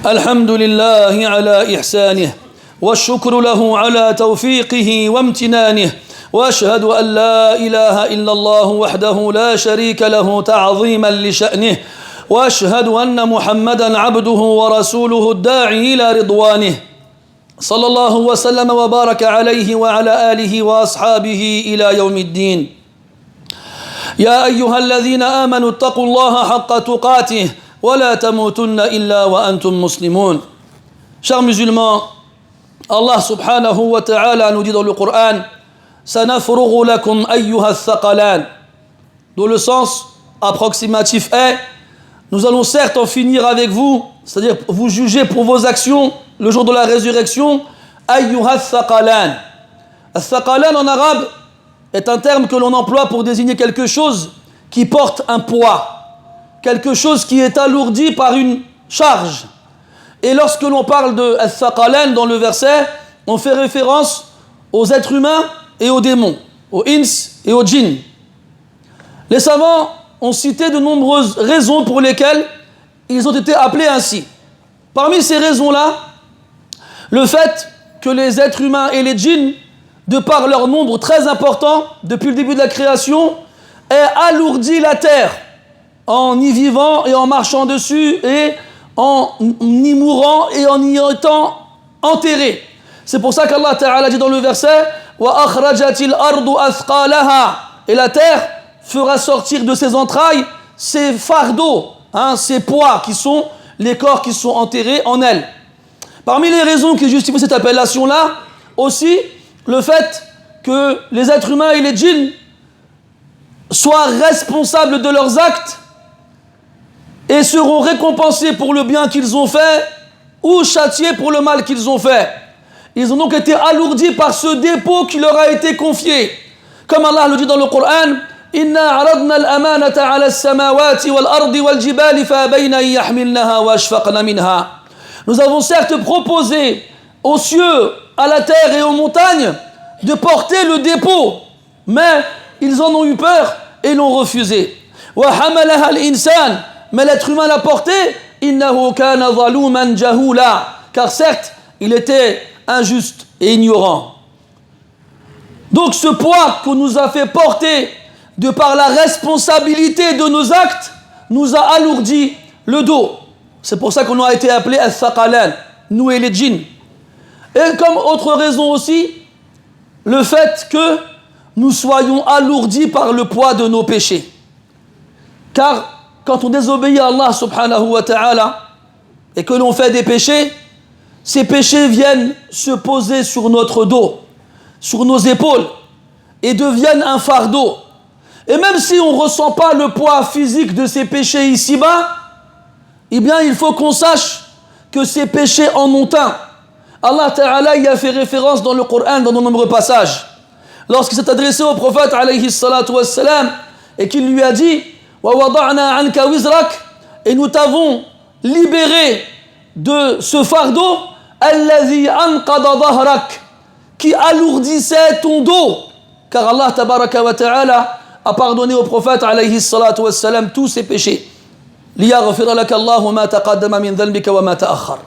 الحمد لله على إحسانه والشكر له على توفيقه وامتنانه وأشهد أن لا إله إلا الله وحده لا شريك له تعظيما لشأنه وأشهد أن محمدا عبده ورسوله الداعي إلى رضوانه صلى الله وسلم وبارك عليه وعلى آله وأصحابه إلى يوم الدين يا أيها الذين آمنوا اتقوا الله حق تقاته ولا تموتن إلا وأنتم مسلمون. Chers musulmans, Allah subhanahu wa ta'ala nous dit dans le Coran Sanafrughu lakum ayyuha thaqalan, dont le sens approximatif est nous allons certes en finir avec vous, c'est-à-dire vous juger pour vos actions le jour de la résurrection. Ayyuha thaqalan. Thaqalan en arabe est un terme que l'on emploie pour désigner quelque chose qui porte un poids, quelque chose qui est alourdi par une charge. Et lorsque l'on parle de thaqalan dans le verset, on fait référence aux êtres humains et aux démons, aux ins et aux djinns. Les savants ont cité de nombreuses raisons pour lesquelles ils ont été appelés ainsi. Parmi ces raisons-là, le fait que les êtres humains et les djinns, de par leur nombre très important depuis le début de la création, aient alourdi la terre en y vivant et en marchant dessus et en y mourant et en y étant enterrés. C'est pour ça qu'Allah Ta'ala dit dans le verset wa akhrajatil ardu athqalaha, et la terre fera sortir de ses entrailles ces fardeaux, ces poids qui sont les corps qui sont enterrés en elle. Parmi les raisons qui justifient cette appellation-là, aussi le fait que les êtres humains et les djinns soient responsables de leurs actes et seront récompensés pour le bien qu'ils ont fait ou châtiés pour le mal qu'ils ont fait. Ils ont donc été alourdis par ce dépôt qui leur a été confié. Comme Allah le dit dans le Coran, Inna aradna al-amanata ala as-samawati wal-ardi wal-jibali fa-abayna an yahmilnaha wa ashfaqna minha. Nous avons certes proposé aux cieux, à la terre et aux montagnes de porter le dépôt, mais ils en ont eu peur et l'ont refusé. Wa hamalaha al-insan, mais l'être humain l'a porté, innahu kana zaluman jahula, car certes, il était injuste et ignorant. Donc ce poids qu'on nous a fait porter de par la responsabilité de nos actes nous a alourdi le dos. C'est pour ça qu'on a été appelé al-thaqalan, nous et les djinns. Et comme autre raison aussi, le fait que nous soyons alourdis par le poids de nos péchés. Car quand on désobéit à Allah subhanahu wa ta'ala et que l'on fait des péchés, ces péchés viennent se poser sur notre dos, sur nos épaules, et deviennent un fardeau. Et même si on ne ressent pas le poids physique de ces péchés ici-bas, eh bien il faut qu'on sache que ces péchés en ont un. Allah Ta'ala y a fait référence dans le Coran dans de nombreux passages. Lorsqu'il s'est adressé au prophète alayhi salatu wassalam et qu'il lui a dit wa wada'na anka wizrak, et nous t'avons libéré de ce fardeau alladhi anqada dhahrak, qui alourdissait ton dos, car Allah tabaraka wa ta'ala a pardonné au prophète alayhi salatu wassalam tous ses péchés. Liyaghfira laka Allahu ma taqaddama min dhanbika wa ma ta'akhkhar.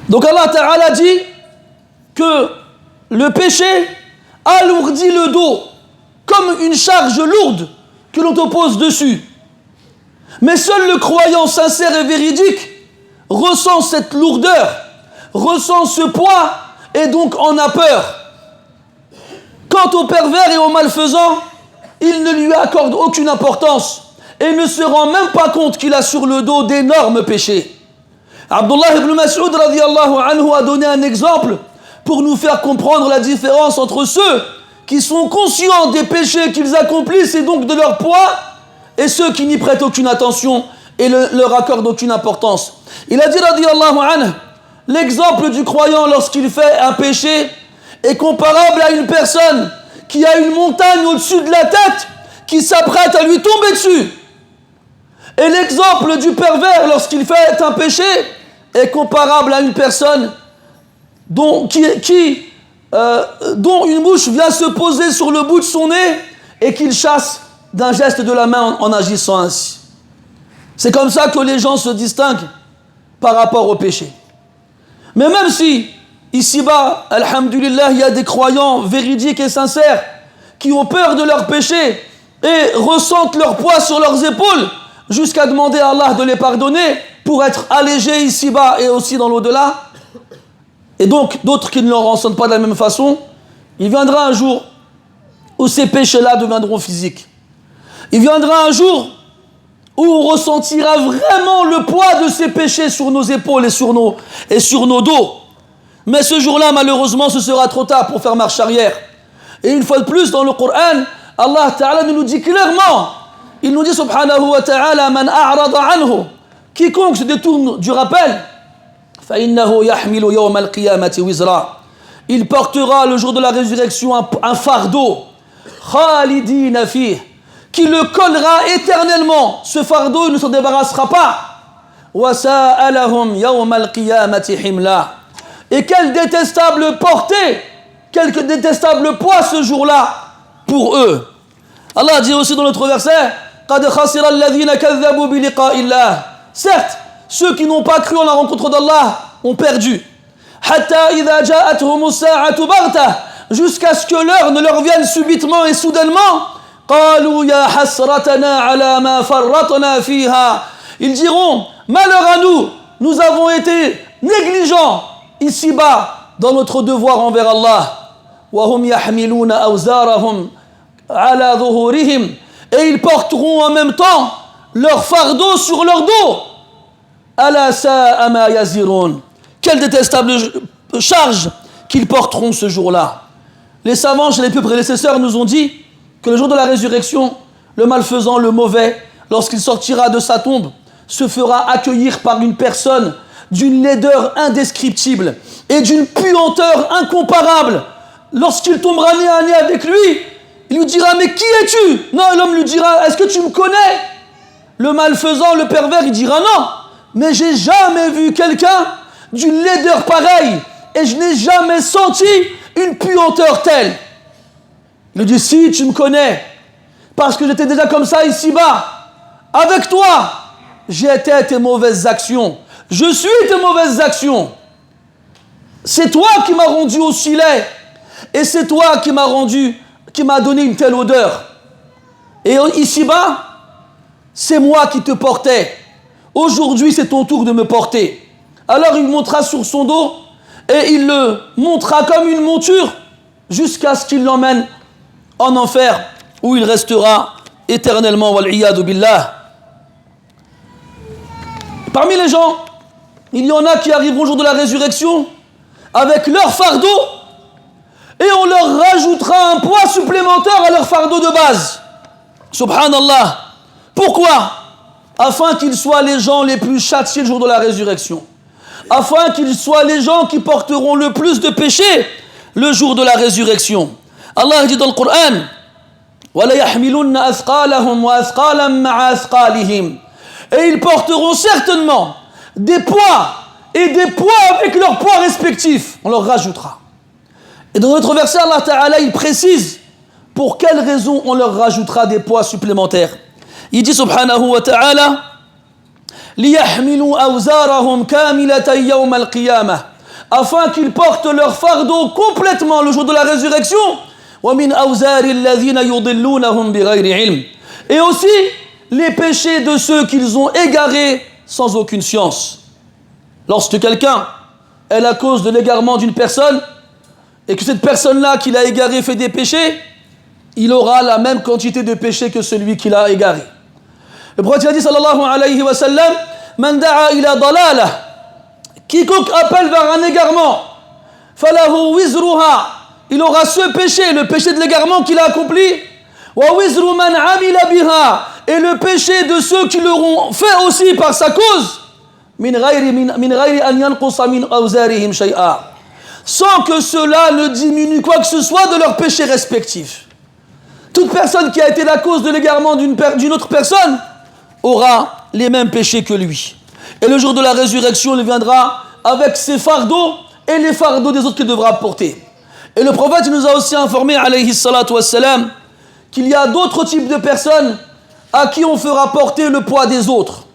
Donc Allah Ta'ala dit que le péché alourdit le dos comme une charge lourde que l'on te pose dessus. Mais seul le croyant sincère et véridique ressent cette lourdeur, ressent ce poids et donc en a peur. Quant au pervers et au malfaisant, il ne lui accorde aucune importance et ne se rend même pas compte qu'il a sur le dos d'énormes péchés. Abdullah ibn Mas'ud radiyallahu anhu a donné un exemple pour nous faire comprendre la différence entre ceux qui sont conscients des péchés qu'ils accomplissent et donc de leur poids, et ceux qui n'y prêtent aucune attention et leur accordent aucune importance. Il a dit radiyallahu anhu, l'exemple du croyant lorsqu'il fait un péché est comparable à une personne qui a une montagne au-dessus de la tête qui s'apprête à lui tomber dessus. Et l'exemple du pervers lorsqu'il fait un péché est comparable à une personne dont une mouche vient se poser sur le bout de son nez et qu'il chasse d'un geste de la main en agissant ainsi. C'est comme ça que les gens se distinguent par rapport au péché. Mais même si, ici-bas, alhamdulillah, il y a des croyants véridiques et sincères qui ont peur de leurs péchés et ressentent leur poids sur leurs épaules jusqu'à demander à Allah de les pardonner pour être allégés ici-bas et aussi dans l'au-delà. Et donc, d'autres qui ne le ressentent pas de la même façon, il viendra un jour où ces péchés-là deviendront physiques. Il viendra un jour où on ressentira vraiment le poids de ces péchés sur nos épaules et sur nos dos. Mais ce jour-là, malheureusement, ce sera trop tard pour faire marche arrière. Et une fois de plus, dans le Coran, Allah Ta'ala nous dit clairement, il nous dit subhanahu wa ta'ala, man a'rada anhu, quiconque se détourne du rappel, fa innahu yahmilu yawm al-qiyamati wizra. Il portera le jour de la résurrection un fardeau, khalidina fih, qui le collera éternellement. Ce fardeau, il ne s'en débarrassera pas. Wa sa'alahum yawm al-qiyamati himla. Et quelle détestable portée, quel détestable poids ce jour-là pour eux. Allah dit aussi dans notre verset, qad khasira alladhina kadhabu bi liqa'i Allah. Certes, ceux qui n'ont pas cru en la rencontre d'Allah ont perdu. Hatta idha ja'atuhum as-sa'atu baghtah, jusqu'à ce que l'heure ne leur vienne subitement et soudainement. Qalu ya hasratana ala ma farratna fiha. Ils diront, malheur à nous, nous avons été négligents ici-bas dans notre devoir envers Allah. Wa hum yahmiluna awzarahum ala dhuhurihim, et ils porteront en même temps leur fardeau sur leur dos. Ala sa'a ma yazirun. Quelle détestable charge qu'ils porteront ce jour-là. Les savants chez les plus prédécesseurs nous ont dit que le jour de la résurrection, le malfaisant, le mauvais, lorsqu'il sortira de sa tombe, se fera accueillir par une personne d'une laideur indescriptible et d'une puanteur incomparable. Lorsqu'il tombera nez à nez avec lui, il lui dira, mais qui es-tu? Non, l'homme lui dira, est-ce que tu me connais? Le malfaisant, le pervers, il dira, non, mais j'ai jamais vu quelqu'un d'une laideur pareille et je n'ai jamais senti une puanteur telle. Il lui dit, si tu me connais, parce que j'étais déjà comme ça ici-bas, avec toi, j'étais tes mauvaises actions, je suis tes mauvaises actions. C'est toi qui m'as rendu aussi laid, et c'est toi qui m'as donné une telle odeur. Et ici-bas, c'est moi qui te portais. Aujourd'hui, c'est ton tour de me porter. Alors il montera sur son dos, et il le montera comme une monture, jusqu'à ce qu'il l'emmène en enfer, où il restera éternellement, wal-iyadu billah. Parmi les gens, il y en a qui arriveront au jour de la résurrection avec leur fardeau, et on leur rajoutera un poids supplémentaire à leur fardeau de base. Subhanallah. Pourquoi? Afin qu'ils soient les gens les plus châtiés le jour de la résurrection. Afin qu'ils soient les gens qui porteront le plus de péchés le jour de la résurrection. Allah dit dans le Coran, وَلَا يَحْمِلُنَّ أَثْقَالَهُمْ وَأَثْقَالًا مَعَ أَثْقَالِهِمْ. Et ils porteront certainement des poids et des poids avec leurs poids respectifs. On leur rajoutera. Et dans notre verset, Allah Ta'ala, il précise pour quelles raisons on leur rajoutera des poids supplémentaires. Il dit subhanahu wa ta'ala, لِيَحْمِلُوا أَوْزَارَهُمْ كَامِلَةً يَوْمَ الْقِيَامَةِ, afin qu'ils portent leur fardeau complètement le jour de la résurrection. وَمِنْ أَوْزَارِ الَّذِينَ يُضِلُّونَهُمْ بِغَيْرِ عِلْمٍ, et aussi les péchés de ceux qu'ils ont égarés sans aucune science. Lorsque quelqu'un est la cause de l'égarement d'une personne, et que cette personne-là qui l'a égaré fait des péchés, il aura la même quantité de péchés que celui qui l'a égaré. Le prophète a dit sallallahu alayhi wa sallam, man da'a ila dalalah, quiconque appelle vers un égarement, falahu wizruha, il aura ce péché, le péché de l'égarement qu'il a accompli, wa wizru man amila biha, et le péché de ceux qui l'auront fait aussi par sa cause, min ghayri an yanqusa min awzarihim shay'a, sans que cela ne diminue quoi que ce soit de leurs péchés respectifs. Toute personne qui a été la cause de l'égarement d'une autre personne aura les mêmes péchés que lui. Et le jour de la résurrection, il viendra avec ses fardeaux et les fardeaux des autres qu'il devra porter. Et le prophète nous a aussi informé, alayhi salatu wassalam, qu'il y a d'autres types de personnes à qui on fera porter le poids des autres.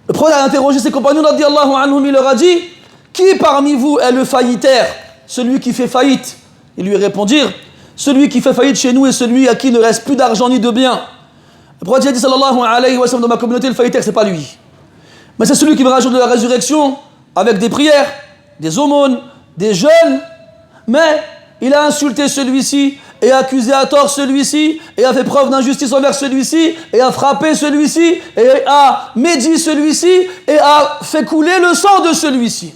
Le prophète a interrogé ses compagnons, radiyallahu anhum, il leur a dit, qui parmi vous est le faillitaire, celui qui fait faillite? Ils lui répondirent, celui qui fait faillite chez nous est celui à qui ne reste plus d'argent ni de biens. Le prophète a dit, sallallahu alayhi wa sallam, dans ma communauté, le faillitaire, c'est pas lui. Mais c'est celui qui verra le jour de la résurrection avec des prières, des aumônes, des jeûnes. Mais il a insulté celui-ci et a accusé à tort celui-ci et a fait preuve d'injustice envers celui-ci et a frappé celui-ci et a médit celui-ci et a fait couler le sang de celui-ci.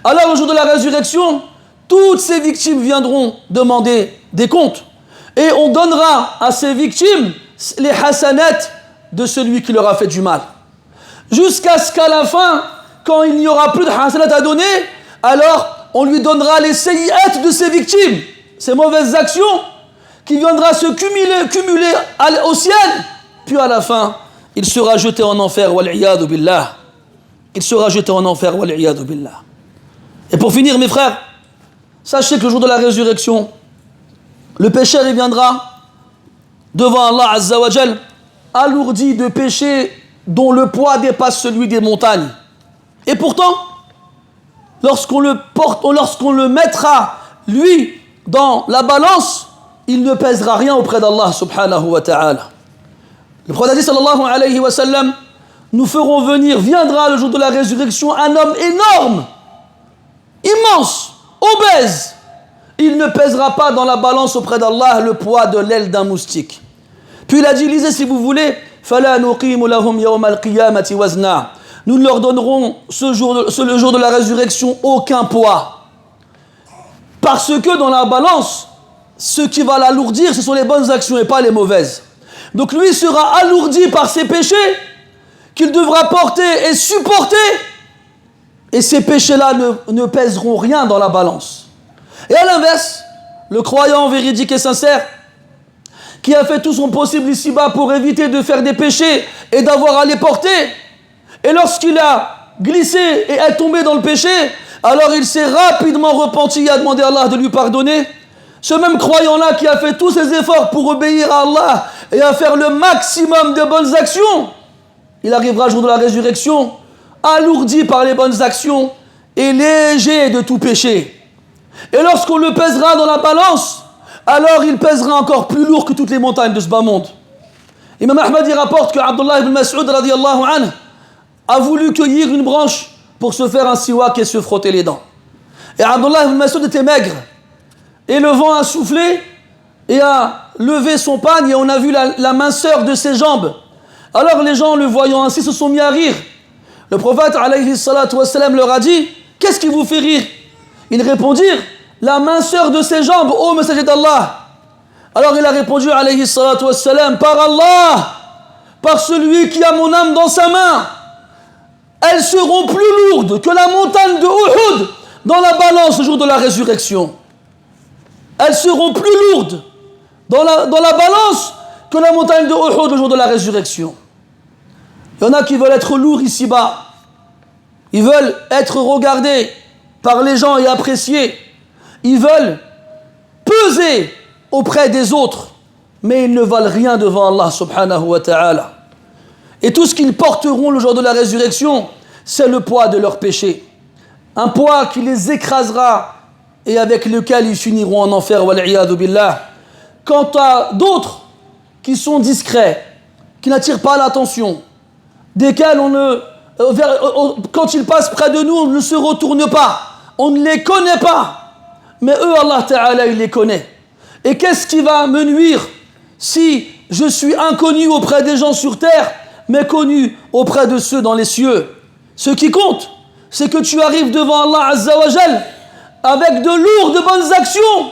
Alors, le jour de la résurrection, toutes ces victimes viendront demander des comptes. Et on donnera à ces victimes les hasanats de celui qui leur a fait du mal. Jusqu'à ce qu'à la fin, quand il n'y aura plus de hasanat à donner, alors on lui donnera les sayyi'at de ses victimes, ces mauvaises actions, qui viendra se cumuler au ciel. Puis à la fin, il sera jeté en enfer, wal-iyadu billah. Il sera jeté en enfer, wal-iyadu billah. Et pour finir, mes frères, sachez que le jour de la résurrection, le pécheur il viendra devant Allah Azza wa Jal, alourdi de péchés dont le poids dépasse celui des montagnes. Et pourtant, lorsqu'on le mettra, lui, dans la balance, il ne pèsera rien auprès d'Allah subhanahu wa ta'ala. Le prophète a dit, sallallahu alayhi wa sallam, nous ferons venir, viendra le jour de la résurrection, un homme énorme, immense, obèse. Il ne pèsera pas dans la balance auprès d'Allah le poids de l'aile d'un moustique. Puis il a dit, lisez si vous voulez, فَلَا نُقِيمُ لَهُمْ يَوْمَ الْقِيَامَةِ وَزْنًا. Nous ne leur donnerons le jour de la résurrection aucun poids. Parce que dans la balance, ce qui va l'alourdir, ce sont les bonnes actions et pas les mauvaises. Donc lui sera alourdi par ses péchés qu'il devra porter et supporter. Et ces péchés-là ne pèseront rien dans la balance. Et à l'inverse, le croyant véridique et sincère, qui a fait tout son possible ici-bas pour éviter de faire des péchés et d'avoir à les porter, et lorsqu'il a glissé et est tombé dans le péché, alors il s'est rapidement repenti et a demandé à Allah de lui pardonner. Ce même croyant-là qui a fait tous ses efforts pour obéir à Allah et à faire le maximum de bonnes actions, il arrivera au jour de la résurrection, alourdi par les bonnes actions et léger de tout péché. Et lorsqu'on le pèsera dans la balance, alors il pèsera encore plus lourd que toutes les montagnes de ce bas monde. Imam Ahmad y rapporte que Abdullah ibn Mas'ud radiyallahu anhu a voulu cueillir une branche pour se faire un siwak et se frotter les dents. Et Abdullah ibn Mas'ud était maigre. Et le vent a soufflé et a levé son pagne et on a vu la minceur de ses jambes. Alors les gens, le voyant ainsi, se sont mis à rire. Le prophète alayhi salatu wassalam leur a dit, qu'est-ce qui vous fait rire? Ils répondirent, la minceur de ses jambes, ô messager d'Allah. Alors il a répondu alayhi salatu wassalam, par Allah, par celui qui a mon âme dans sa main, elles seront plus lourdes que la montagne de Uhud dans la balance le jour de la résurrection. Elles seront plus lourdes dans la balance que la montagne de Uhud le jour de la résurrection. Il y en a qui veulent être lourds ici-bas. Ils veulent être regardés par les gens et appréciés. Ils veulent peser auprès des autres, mais ils ne valent rien devant Allah subhanahu wa ta'ala. Et tout ce qu'ils porteront le jour de la résurrection, c'est le poids de leurs péchés. Un poids qui les écrasera et avec lequel ils finiront en enfer, wal-iyadu billah. Quant à d'autres qui sont discrets, qui n'attirent pas l'attention, desquels quand ils passent près de nous, on ne se retourne pas, on ne les connaît pas. Mais eux, Allah Ta'ala, il les connaît. Et qu'est-ce qui va me nuire si je suis inconnu auprès des gens sur terre, mais connu auprès de ceux dans les cieux? Ce qui compte, c'est que tu arrives devant Allah Azza wa Jal avec de lourdes bonnes actions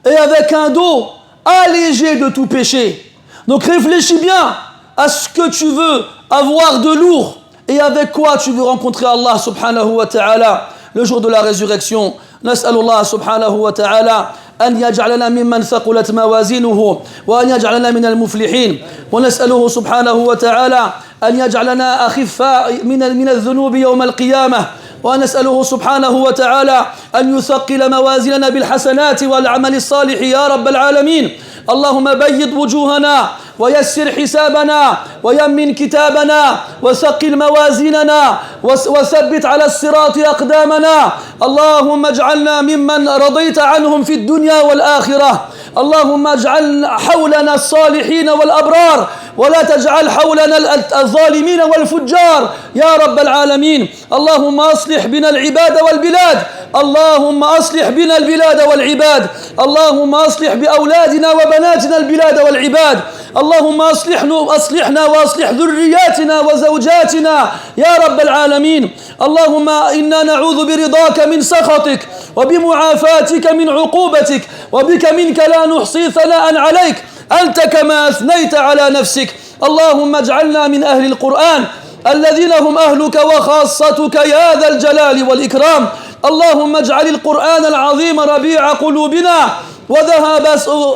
et avec un dos allégé de tout péché. Donc réfléchis bien à ce que tu veux avoir de lourd et avec quoi tu veux rencontrer Allah subhanahu wa ta'ala le jour de la résurrection. نسأل الله سبحانه وتعالى أن يجعلنا ممن ثقلت موازينه وأن يجعلنا من المفلحين ونسأله سبحانه وتعالى أن يجعلنا أخفاء من الذنوب يوم القيامة ونسأله سبحانه وتعالى أن يثقل موازيننا بالحسنات والعمل الصالح يا رب العالمين. اللهم بيض وجوهنا ويسر حسابنا ويمن كتابنا وثقل موازيننا وثبت على الصراط أقدامنا. اللهم اجعلنا ممن رضيت عنهم في الدنيا والآخرة. اللهم اجعل حولنا الصالحين والأبرار ولا تجعل حولنا الظالمين والفجار يا رب العالمين. اللهم أصلح بنا العباد والبلاد. اللهم أصلح بنا البلاد والعباد. اللهم أصلح بأولادنا وبناتنا البلاد والعباد. اللهم أصلحنا وأصلح ذرياتنا وزوجاتنا يا رب العالمين. اللهم إنا نعوذ برضاك من سخطك وبمعافاتك من عقوبتك وبك منك لا نحصي ثناء عليك أنت كما أثنيت على نفسك. اللهم اجعلنا من أهل القرآن الذين هم أهلك وخاصتك يا ذا الجلال والإكرام. اللهم اجعل القرآن العظيم ربيع قلوبنا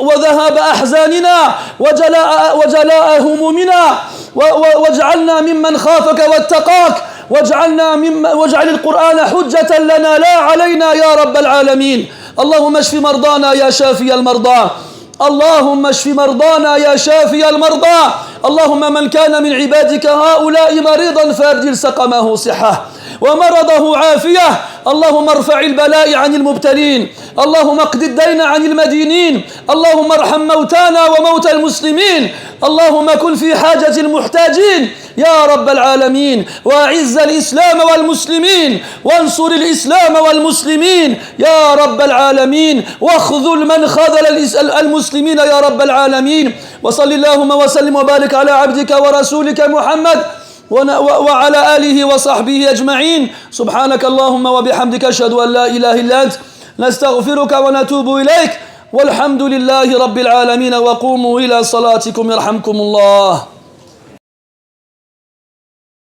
وذهاب أحزاننا وجلاء همومنا واجعلنا ممن خافك واتقاك واجعل القرآن حجة لنا لا علينا يا رب العالمين. اللهم اشف مرضانا يا شافي المرضى. اللهم اشف مرضانا يا شافي المرضى. اللهم من كان من عبادك هؤلاء مريضا فابدل سقمه صحة ومرضه عافية. اللهم ارفع البلاء عن المبتلين. اللهم اقض الدين عن المدينين. اللهم ارحم موتانا وموتى المسلمين. اللهم كن في حاجة المحتاجين يا رب العالمين. وأعز الإسلام والمسلمين وانصر الإسلام والمسلمين يا رب العالمين. واخذل من خذل المسلمين يا رب العالمين. وصل اللهم وسلم وبارك على عبدك ورسولك محمد وعلى آله وصحبه أجمعين. سبحانك اللهم وبحمدك أشهد أن لا إله إلا أنت نستغفرك ونتوب إليك والحمد لله رب العالمين. وقوموا إلى صلاتكم يرحمكم الله.